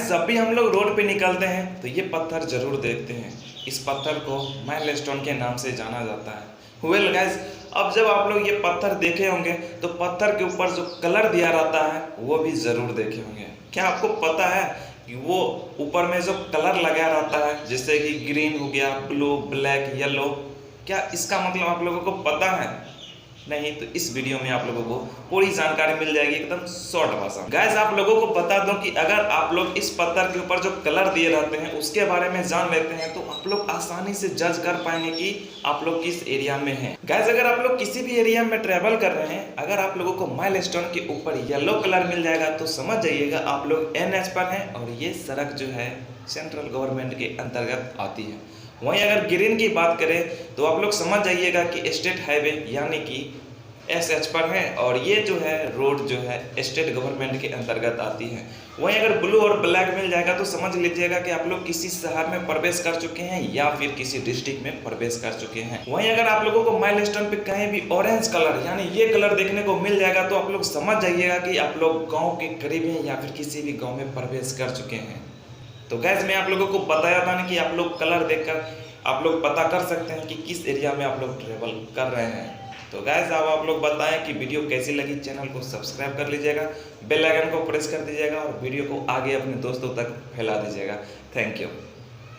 Guys जब भी हम लोग रोड पे निकलते हैं तो ये पत्थर जरूर देखते हैं। इस पत्थर को माइलस्टोन के नाम से जाना जाता है। वेल गाइस, अब जब आप लोग ये पत्थर देखे होंगे तो पत्थर के ऊपर जो कलर दिया रहता है वो भी जरूर देखे होंगे। क्या आपको पता है कि वो ऊपर में जो कलर लगा रहता है जैसे कि ग्रीन हो गया, ब्लू, ब्लैक, येलो, क्या इसका मतलब आप लोगों को पता है? नहीं तो इस वीडियो में आप लोगों को पूरी जानकारी मिल जाएगी एकदम शॉर्ट भाषा। गाइस आप लोगों को बता दूं कि अगर आप लोग इस पत्थर के ऊपर जो कलर दिए रहते हैं उसके बारे में जान लेते हैं तो आप लोग आसानी से जज कर पाएंगे कि आप लोग किस एरिया में हैं। गाइस अगर आप लोग किसी भी एरिया में ट्रेवल कर रहे हैं, अगर आप लोगों को माइलस्टोन के ऊपर येलो कलर मिल जाएगा तो समझ जाइएगा आप लोग NH पर हैं और ये सड़क जो है सेंट्रल गवर्नमेंट के अंतर्गत आती है। वहीं अगर ग्रीन की बात करें तो आप लोग समझ जाइएगा कि स्टेट हाईवे यानी कि SH पर है और ये जो है रोड जो है स्टेट गवर्नमेंट के अंतर्गत आती है। वहीं अगर ब्लू और ब्लैक मिल जाएगा तो समझ लीजिएगा कि आप लोग किसी शहर में प्रवेश कर चुके हैं या फिर किसी डिस्ट्रिक्ट में प्रवेश कर चुके हैं। वहीं अगर आप लोगों को माइलस्टोन पे कहीं भी ऑरेंज कलर यानी ये कलर देखने को मिल जाएगा तो आप लोग समझ जाइएगा कि आप लोग गाँव के करीब हैं या फिर किसी भी गाँव में प्रवेश कर चुके हैं। तो गैस मैं आप लोगों को बताया था ना कि आप लोग कलर देखकर आप लोग पता कर सकते हैं कि किस एरिया में आप लोग ट्रेवल कर रहे हैं। तो गैस अब आप लोग बताएं कि वीडियो कैसी लगी। चैनल को सब्सक्राइब कर लीजिएगा, बेल आइकन को प्रेस कर दीजिएगा और वीडियो को आगे अपने दोस्तों तक फैला दीजिएगा। Thank you.